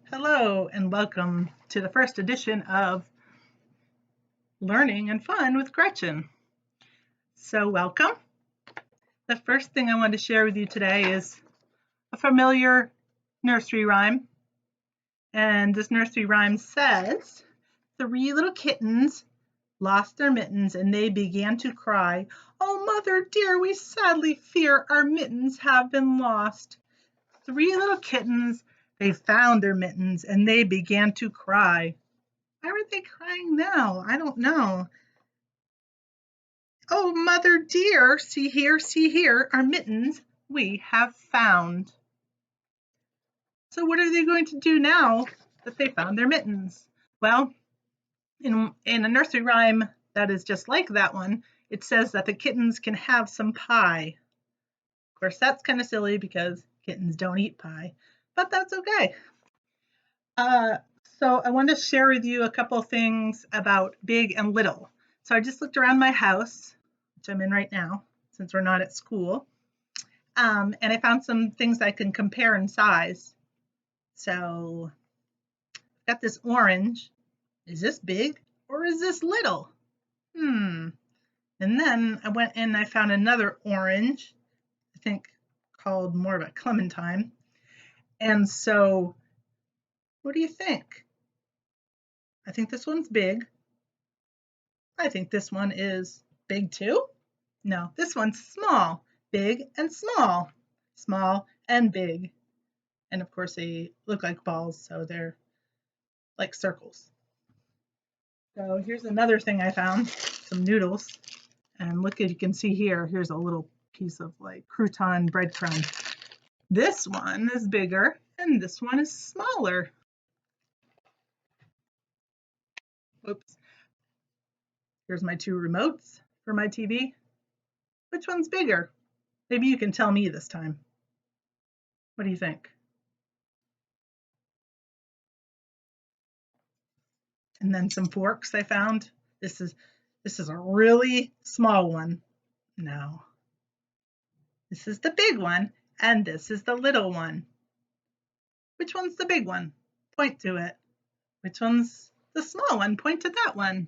Hello and welcome to the first edition of Learning and Fun with Gretchen. So welcome. The first thing I want to share with you today is a familiar nursery rhyme. And this nursery rhyme says, 3 little kittens lost their mittens and they began to cry. Oh, mother dear, we sadly fear our mittens have been lost. 3 little kittens, they found their mittens and they began to cry. Why were they crying now? I don't know. Oh, mother dear, see here, our mittens we have found. So what are they going to do now that they found their mittens? Well, in a nursery rhyme that is just like that one, it says that the kittens can have some pie. Of course, that's kind of silly because kittens don't eat pie, but that's okay. So I want to share with you a couple things about big and little. So I just looked around my house, which I'm in right now, since we're not at school, and I found some things I can compare in size. So I've got this orange. Is this big or is this little? And then I went in and I found another orange, I think called more of a clementine. And so what do you think? I think this one's big. I think this one is big too. No, this one's small, big and small, small and big. And of course they look like balls, so they're like circles. So here's another thing I found, some noodles. And look, as you can see here, here's a little piece of like crouton breadcrumb. This one is bigger and this one is smaller. Oops. Here's my 2 remotes for my TV. Which one's bigger? Maybe you can tell me this time. What do you think? And then some forks I found. This is a really small one. No. This is the big one, and this is the little one. Which one's the big one? Point to it. Which one's the small one? Point to that one.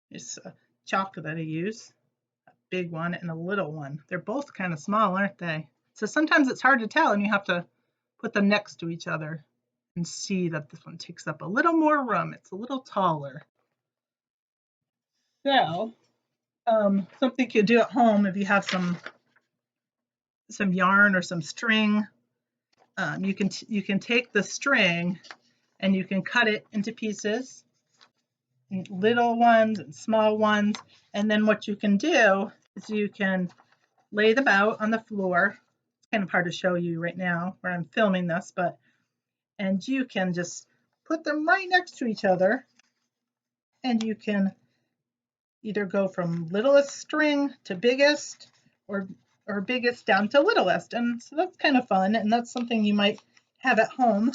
Here's a chalk that I use, a big one and a little one. They're both kind of small, aren't they? So sometimes it's hard to tell, and you have to put them next to each other and see that this one takes up a little more room. It's a little taller. So something you could do at home if you have some yarn or some string. You can take the string and you can cut it into pieces, little ones and small ones. And then what you can do is you can lay them out on the floor. It's kind of hard to show you right now where I'm filming this, and you can just put them right next to each other, and you can either go from littlest string to biggest, or biggest down to littlest. And so that's kind of fun, and that's something you might have at home.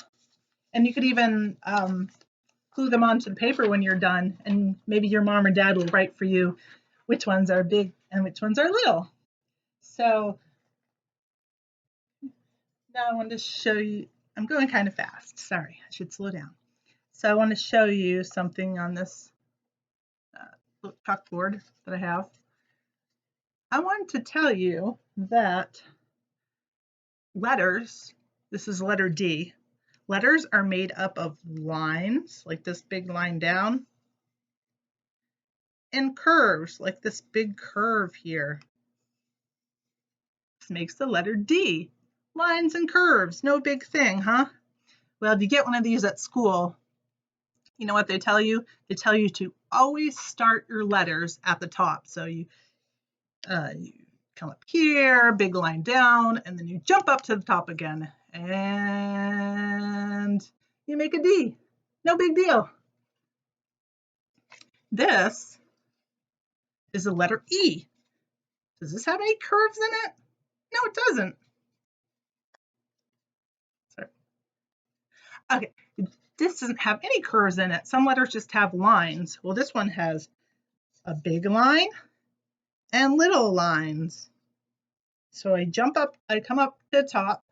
And you could even glue them onto the paper when you're done, and maybe your mom or dad will write for you which ones are big and which ones are little. So now I want to show you, I'm going kind of fast, sorry, I should slow down. So I want to show you something on this chalkboard that I have. I want to tell you that letters, this is letter D, letters are made up of lines, like this big line down, and curves, like this big curve here. This makes the letter D. Lines and curves, no big thing, huh? Well, if you get one of these at school, you know what they tell you? They tell you to always start your letters at the top. So you come up here, big line down, and then you jump up to the top again, and you make a D. No big deal. This is the letter E. Does this have any curves in it? No, it doesn't. Sorry. Okay, this doesn't have any curves in it. Some letters just have lines. Well, this one has a big line and little lines. So I come up to the top,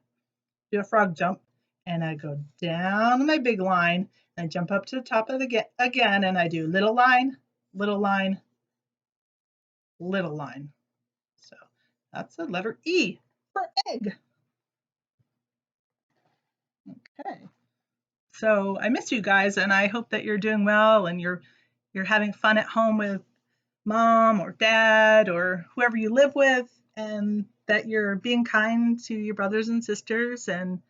do a frog jump, and I go down my big line, and I jump up to the top of the again, and I do little line, little line, little line. So that's the letter E for egg. Okay. So I miss you guys, and I hope that you're doing well and you're having fun at home with mom or dad or whoever you live with, and that you're being kind to your brothers and sisters and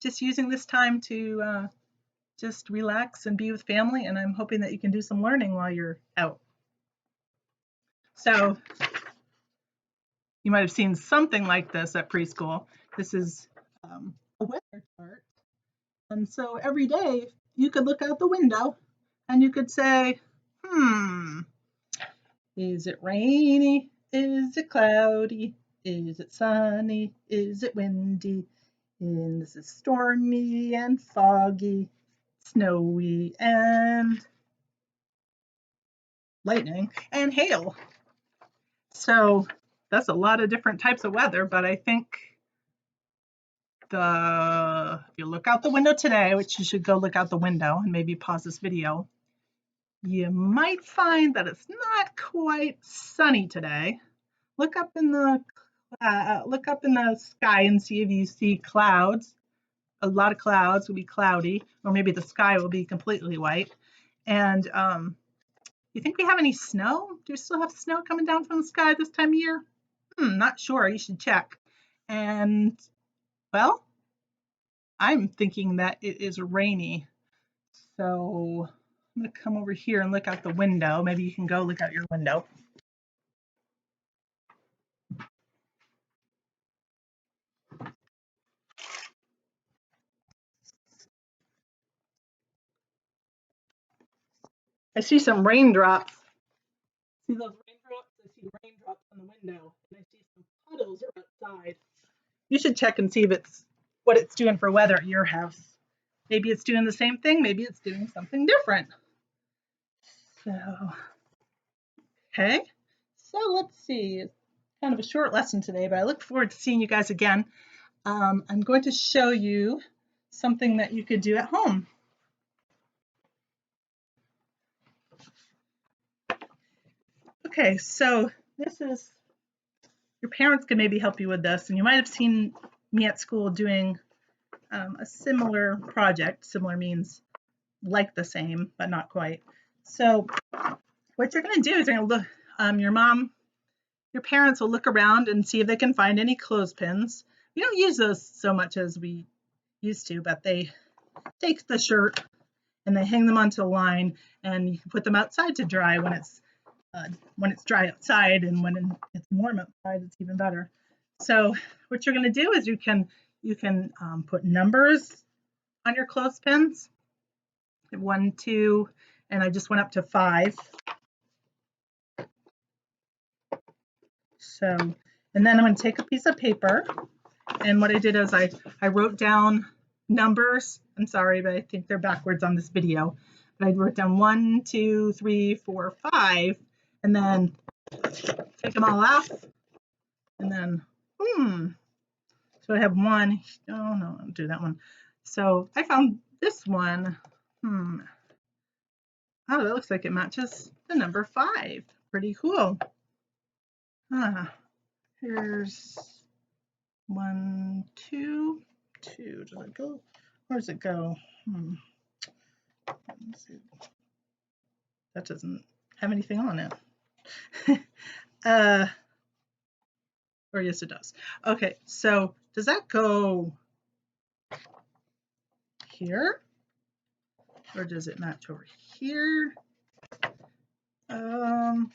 just using this time to just relax and be with family. And I'm hoping that you can do some learning while you're out. So you might have seen something like this at preschool. This is a weather chart. And so every day you could look out the window and you could say, is it rainy? Is it cloudy? Is it sunny? Is it windy? And this is stormy and foggy, snowy and lightning and hail. So that's a lot of different types of weather, but I think if you look out the window today, which you should go look out the window and maybe pause this video, you might find that it's not quite sunny today. Look up in the sky and see if you see clouds. A lot of clouds will be cloudy, or maybe the sky will be completely white. And you think we have any snow? Do we still have snow coming down from the sky this time of year? Not sure. You should check. And well, I'm thinking that it is rainy. So I'm going to come over here and look out the window. Maybe you can go look out your window. I see some raindrops. See those raindrops? I see raindrops on the window, and I see some puddles outside. You should check and see if what it's doing for weather at your house. Maybe it's doing the same thing. Maybe it's doing something different. So, okay. So let's see. It's kind of a short lesson today, but I look forward to seeing you guys again. I'm going to show you something that you could do at home. Okay, so this is, your parents can maybe help you with this, and you might have seen me at school doing a similar project. Similar means like the same, but not quite. So what you're going to do is you're going to look, your parents will look around and see if they can find any clothespins. We don't use those so much as we used to, but they take the shirt and they hang them onto a line, and you can put them outside to dry when it's dry outside, and when it's warm outside, it's even better. So what you're going to do is you can put numbers on your clothespins. 1, 2, and I just went up to 5. So, and then I'm going to take a piece of paper, and what I did is I wrote down numbers. I'm sorry, but I think they're backwards on this video. But I wrote down 1, 2, 3, 4, 5, and then take them all off, and then so I have 1. Oh no, I'll do that one. So I found this one. Oh, that looks like it matches the number 5. Pretty cool. Here's 1, 2, 2. Does it go? Where does it go? Let's see. That doesn't have anything on it. Or yes, it does. Okay, so does that go here? Or does it match over here? 2 and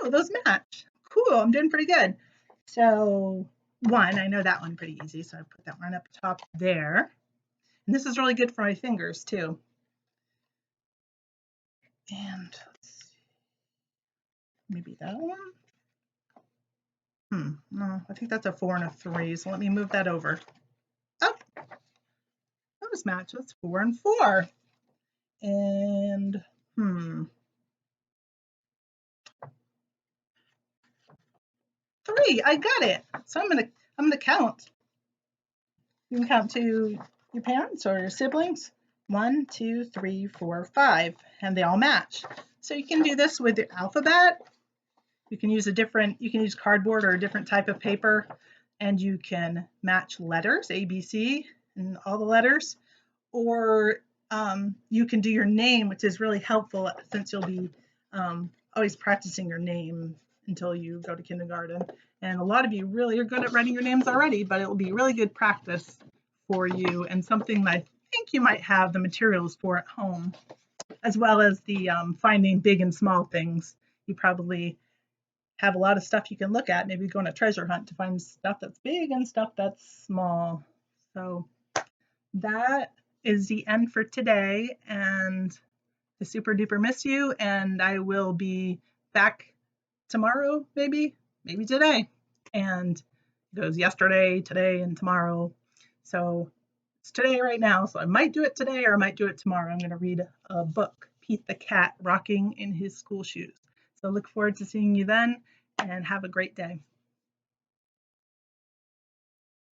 2, those match. Cool, I'm doing pretty good. So 1, I know that one pretty easy, so I put that one up top there. And this is really good for my fingers too. And let's see, maybe that one. No, I think that's a 4 and a 3, so let me move that over. Oh, those match. That's 4 and 4. And 3, I got it. So I'm gonna count. You can count to your parents or your siblings. 1, 2, 3, 4, 5, and they all match. So you can do this with the alphabet. You can use cardboard or a different type of paper, and you can match letters, A, B, C, and all the letters. Or you can do your name, which is really helpful since you'll be always practicing your name until you go to kindergarten. And a lot of you really are good at writing your names already, but it will be really good practice for you and something I think you might have the materials for at home, as well as the finding big and small things. You probably have a lot of stuff you can look at, maybe go on a treasure hunt to find stuff that's big and stuff that's small. So that is the end for today, and I super duper miss you, and I will be back tomorrow, maybe today. And it goes yesterday, today, and tomorrow. So it's today right now, so I might do it today or I might do it tomorrow. I'm going to read a book, Pete the Cat Rocking in His School Shoes. So look forward to seeing you then, and have a great day.